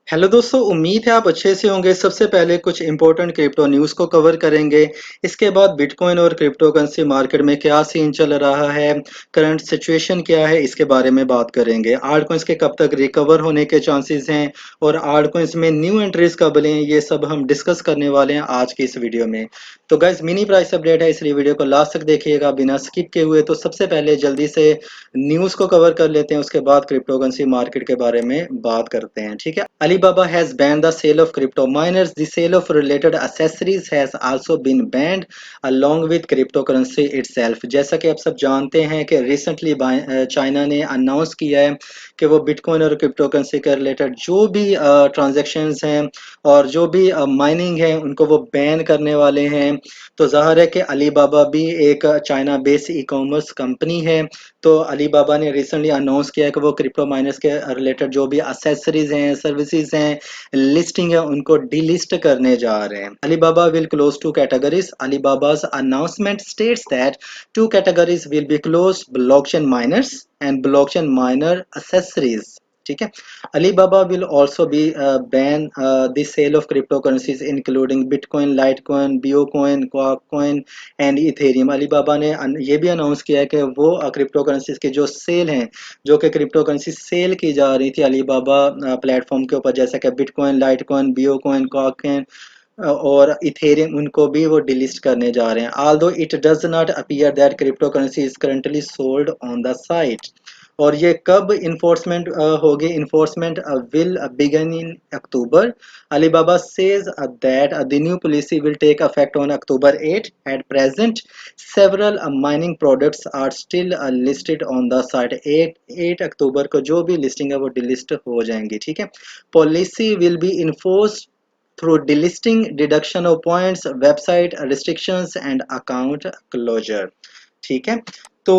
Hello दोस्तों, उम्मीद है आप अच्छे से होंगे। सबसे पहले कुछ इंपॉर्टेंट क्रिप्टो न्यूज़ को कवर करेंगे। इसके बाद बिटकॉइन और क्रिप्टो करेंसी मार्केट में क्या सीन चल रहा है, करंट सिचुएशन क्या है, इसके बारे में बात करेंगे। आल्ट कॉइन्स के कब तक रिकवर होने के चांसेस हैं और आल्ट कॉइन्स में न्यू एंट्रीज कब लें, ये सब हम डिस्कस करने वाले हैं आज की इस वीडियो में। तो गाइज मिनी प्राइस अपडेट है, इसलिए वीडियो को लास्ट तक देखिएगा बिना स्किप किए हुए। तो सबसे पहले जल्दी से न्यूज़ को कवर कर लेते हैं, उसके बाद क्रिप्टो करेंसी मार्केट के बारे में बात करते हैं। ठीक है। Alibaba has banned the sale of crypto miners. The sale of related accessories has also been banned along with cryptocurrency itself. जैसा कि आप सब जानते हैं कि रिसेंटली चाइना ने अनाउंस किया है कि वो बिटकॉइन और क्रिप्टो करेंसी के रिलेटेड जो भी ट्रांजैक्शंस हैं और जो भी माइनिंग है उनको वो बैन करने वाले हैं। तो जाहिर है कि अलीबाबा भी एक China based e commerce company है। तो अलीबाबा ने रिसेंटली अनाउंस किया है कि वो क्रिप्टो माइनर्स के रिलेटेड जो भी एसेसरीज हैं, सर्विसेज हैं, लिस्टिंग है, उनको डीलिस्ट करने जा रहे हैं। Alibaba will close two categories. अलीबाबा's announcement states that two categories will be closed: blockchain miners and blockchain miner accessories. ठीक है। Alibaba will also be ban the sale of cryptocurrencies including Bitcoin, Litecoin, Biocoin, Quackcoin and Ethereum. Alibaba ने ये भी announce किया है कि वो crypto currencies के जो सेल हैं, जो कि क्रिप्टो करेंसी सेल की जा रही थी अलीबाबा प्लेटफॉर्म के ऊपर, जैसे कि बिटकॉइन, लाइटकॉइन, बियोकॉइन, कॉइन और इथेरियम, उनको भी वो डिलिस्ट करने जा रहे हैं। Aldous it does not appear that crypto currency is currently sold on the site. और ये कब इन्फोर्समेंट होगी? Enforcement will begin in October. Alibaba says that the new policy will take effect on October 8. At present, several mining products are still listed on the site. 8 अक्टूबर को जो भी listing है वो delist हो जाएंगी। ठीक है। Policy will be enforced through delisting, deduction of points, website restrictions and account closure. ठीक है। तो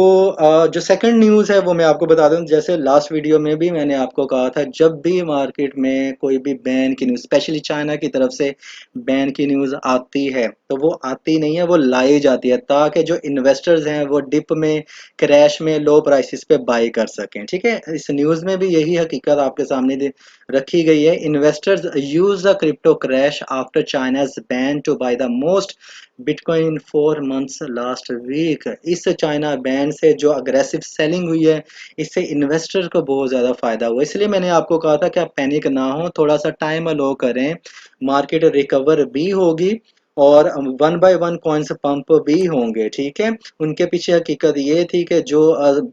जो सेकंड न्यूज़ है वो मैं आपको बता दूं, जैसे लास्ट वीडियो में भी मैंने आपको कहा था, जब भी मार्केट में कोई भी बैन की न्यूज़, स्पेशली चाइना की तरफ से बैन की न्यूज़ आती है, तो वो आती नहीं है, वो लाई जाती है ताकि जो इन्वेस्टर्स हैं वो डिप में, क्रैश में, लो प्राइसेस पे बाई कर सकें। ठीक है। इस न्यूज़ में भी यही हकीकत आपके सामने रखी गई है। Investors use the crypto crash after China's ban to buy the most bitcoin 4 months last week. इस चाइना बैन से जो अग्रेसिव सेलिंग हुई है, इससे इन्वेस्टर को बहुत ज़्यादा फायदा हुआ। इसलिए मैंने आपको कहा था कि आप पैनिक ना हो, थोड़ा सा टाइम अलो करें, मार्केट रिकवर भी होगी और one by one coins pump भी होंगे। ठीक है। उनके पीछे हकीकत ये थी कि जो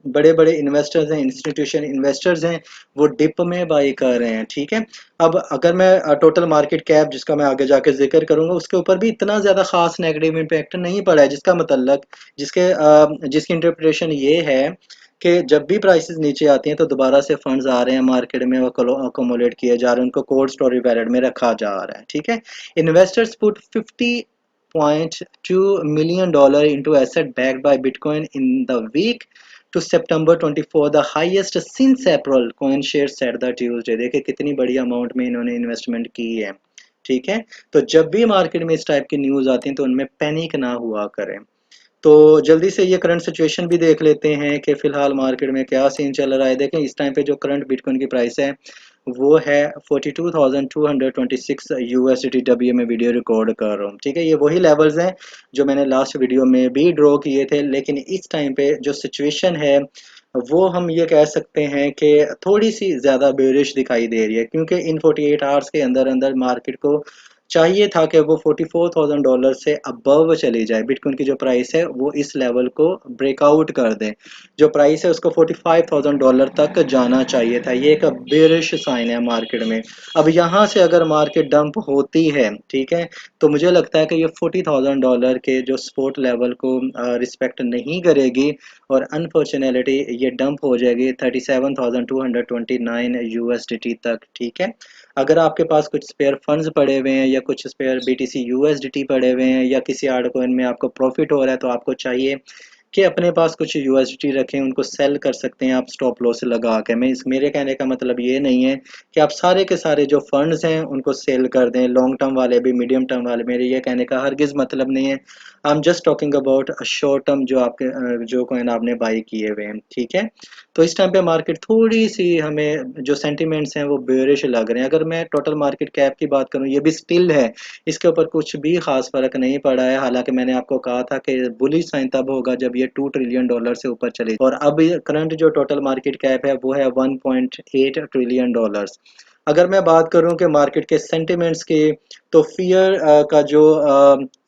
बड़े बड़े इन्वेस्टर्स हैं, इंस्टीट्यूशन इन्वेस्टर्स हैं, वो डिप में बाई कर रहे हैं। ठीक है। अब अगर मैं टोटल मार्केट कैप, जिसका मैं आगे जाके जिक्र करूंगा, उसके ऊपर भी इतना ज़्यादा खास नेगेटिव इम्पैक्ट नहीं पड़ा है, जिसका मतलब जिसकी इंटरप्रिटेशन ये है कि जब भी प्राइसेस नीचे आती हैं तो दोबारा से फंड्स आ रहे हैं मार्केट में, वो अकोमोलेट किए जा रहे हैं, उनको कोल्ड स्टोरेज वैलेट में रखा जा रहा है। ठीक है। Investors put 50.2 million dollar into asset backed by Bitcoin in the week to September 24, the highest since April, coin shares said the Tuesday। देखिए कितनी बड़ी अमाउंट में इन्होंने इन्वेस्टमेंट की है। ठीक है। तो जब भी मार्केट में इस टाइप की न्यूज़ आती हैं तो उनमें पैनिक ना हुआ करें। तो जल्दी से ये करंट सिचुएशन भी देख लेते हैं कि फिलहाल मार्केट में क्या सीन चल रहा है। देखें इस टाइम पे जो करंट बिटकॉइन की प्राइस है वो है 42,226 यूएसडी। डब्ल्यू में वीडियो रिकॉर्ड कर रहा हूँ। ठीक है। ये वही लेवल्स हैं जो मैंने लास्ट वीडियो में भी ड्रॉ किए थे, लेकिन इस टाइम पे जो सिचुएशन है वो हम ये कह सकते हैं कि थोड़ी सी ज़्यादा बेरिश दिखाई दे रही है, क्योंकि इन 48 आवर्स के अंदर अंदर मार्केट को चाहिए था कि वो $44,000 से अबव चली जाए। बिटकॉइन की जो प्राइस है वो इस लेवल को ब्रेकआउट कर दे। जो प्राइस है उसको $45,000 तक जाना चाहिए था। ये एक बेरिश साइन है मार्केट में। अब यहाँ से अगर मार्केट डंप होती है, ठीक है, तो मुझे लगता है कि ये $40,000 के जो सपोर्ट लेवल को रिस्पेक्ट नहीं करेगी और अनफॉर्चुनेटली ये डंप हो जाएगी 37,229 यूएसडीटी तक। ठीक है। अगर आपके पास कुछ स्पेयर फंड्स पड़े हुए हैं या कुछ स्पेयर बीटीसी यूएसडीटी पड़े हुए हैं या किसी आर्ट कॉइन में आपको प्रॉफिट हो रहा है, तो आपको चाहिए कि अपने पास कुछ यूएसडी रखें, उनको सेल कर सकते हैं आप स्टॉप लॉस लगा के। मेरे कहने का मतलब ये नहीं है कि आप सारे के सारे जो फंड्स हैं उनको सेल कर दें, लॉन्ग टर्म वाले भी, मीडियम टर्म वाले। मेरे ये कहने का हरगिज़ मतलब नहीं है। I am just talking about short term जो आपके जो कॉइन आपने बाई किए हुए हैं, ठीक है। तो इस टाइम पे मार्केट थोड़ी सी हमें जो सेंटिमेंट्स हैं वो बेयरिश लग रहे हैं। अगर मैं टोटल मार्केट कैप की बात करूं, ये भी स्टिल है, इसके ऊपर कुछ भी खास फर्क नहीं पड़ा है। हालांकि मैंने आपको कहा था कि बुलिश साइन तब होगा जब ये $2 ट्रिलियन से ऊपर चले, और अब करंट जो टोटल मार्केट कैप है वो है $1.8 ट्रिलियन। अगर मैं बात करूं कि मार्केट के सेंटिमेंट्स की, तो फियर का जो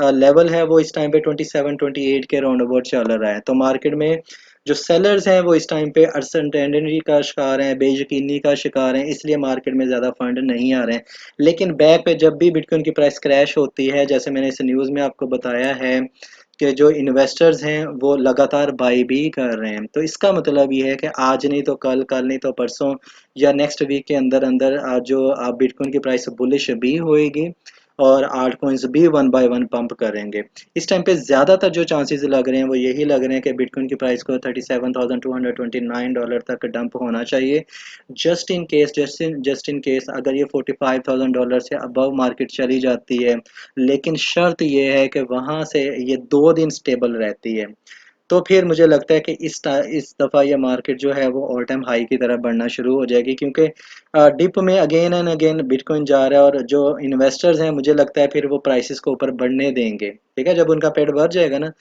लेवल है वो इस टाइम पे 27-28 के राउंड अबाउट चल रहा है। तो मार्केट में जो सेलर्स हैं वो इस टाइम पे अनसर्टेनिटी का शिकार हैं, बेयकीनी का शिकार हैं, इसलिए मार्केट में ज़्यादा फंड नहीं आ रहे हैं। लेकिन बैक पे जब भी बिटकॉइन की प्राइस क्रैश होती है, जैसे मैंने इस न्यूज़ में आपको बताया है कि जो इन्वेस्टर्स हैं वो लगातार बाई भी कर रहे हैं। तो इसका मतलब ये है कि आज नहीं तो कल, कल नहीं तो परसों, या नेक्स्ट वीक के अंदर अंदर जो बिटकॉइन की प्राइस बुलिश भी होएगी और आल्ट कॉइन्स भी वन बाय वन पंप करेंगे। इस टाइम पे ज़्यादातर जो चांसेस लग रहे हैं वो यही लग रहे हैं कि बिटकॉइन की प्राइस को $37,229 तक डंप होना चाहिए। जस्ट इन केस अगर ये $45,000 से अबव मार्केट चली जाती है, लेकिन शर्त ये है कि वहाँ से ये 2 दिन स्टेबल रहती है, तो फिर मुझे लगता है कि इस दफ़ा ये मार्केट जो है वो ऑल टाइम हाई की तरफ बढ़ना शुरू हो जाएगी, क्योंकि डिप में अगेन एंड अगेन बिटकॉइन जा रहा है, और जो इन्वेस्टर्स हैं मुझे लगता है फिर वो प्राइसेस को ऊपर बढ़ने देंगे। ठीक है, जब उनका पेट भर जाएगा ना,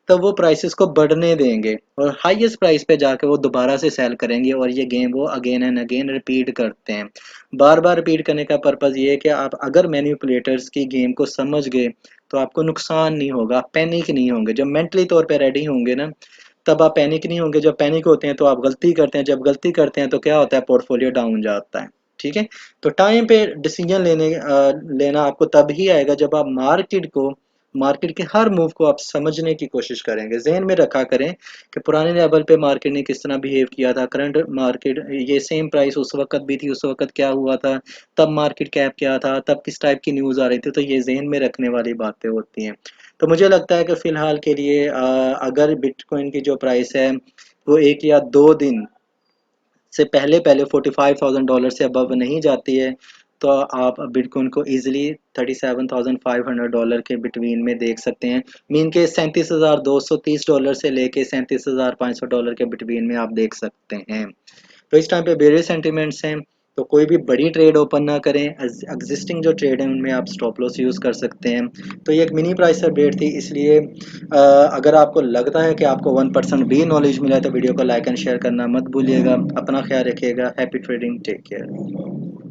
तब वो प्राइसेस को बढ़ने देंगे और हाईएस्ट प्राइस पे जाके वो दोबारा से सेल करेंगे, और ये गेम वो अगेन एंड अगेन रिपीट करते हैं। बार बार रिपीट करने का पर्पज़ ये है कि आप अगर मैनिपुलेटर्स की गेम को समझ गए तो आपको नुकसान नहीं होगा, आप पैनिक नहीं होंगे। जब मेंटली तौर पे रेडी होंगे ना, तब आप पैनिक नहीं होंगे। जब पैनिक होते हैं तो आप गलती करते हैं, जब गलती करते हैं तो क्या होता है, पोर्टफोलियो डाउन जाता है। ठीक है, तो टाइम पे डिसीजन लेना आपको तब ही आएगा जब आप मार्केट के हर मूव को आप समझने की कोशिश करेंगे। जहन में रखा करें कि पुराने लेवल पे मार्केट ने किस तरह बिहेव किया था, करंट मार्केट ये सेम प्राइस उस वक्त भी थी, उस वक्त क्या हुआ था, तब मार्केट कैप क्या था, तब किस टाइप की न्यूज़ आ रही थी। तो ये जहन में रखने वाली बातें होती हैं। तो मुझे लगता है कि फ़िलहाल के लिए अगर बिटकॉइन की जो प्राइस है वो 1 या 2 दिन से पहले पहले $45,000 से अबव नहीं जाती है, तो आप बिटकॉइन को इजीली $37,500 के बिटवीन में देख सकते हैं। मीन के $37,230 से लेके $37,500 के बिटवीन में आप देख सकते हैं। तो इस टाइम पे बेरियस सेंटिमेंट्स हैं, तो कोई भी बड़ी ट्रेड ओपन ना करें। एग्जिस्टिंग जो ट्रेड है उनमें आप स्टॉप लॉस यूज़ कर सकते हैं। तो ये एक मिनी प्राइस अपडेट थी, इसलिए अगर आपको लगता है कि आपको 1% भी नॉलेज मिला है तो वीडियो को लाइक एंड शेयर करना मत भूलिएगा। अपना ख्याल रखिएगा। Happy trading, take care.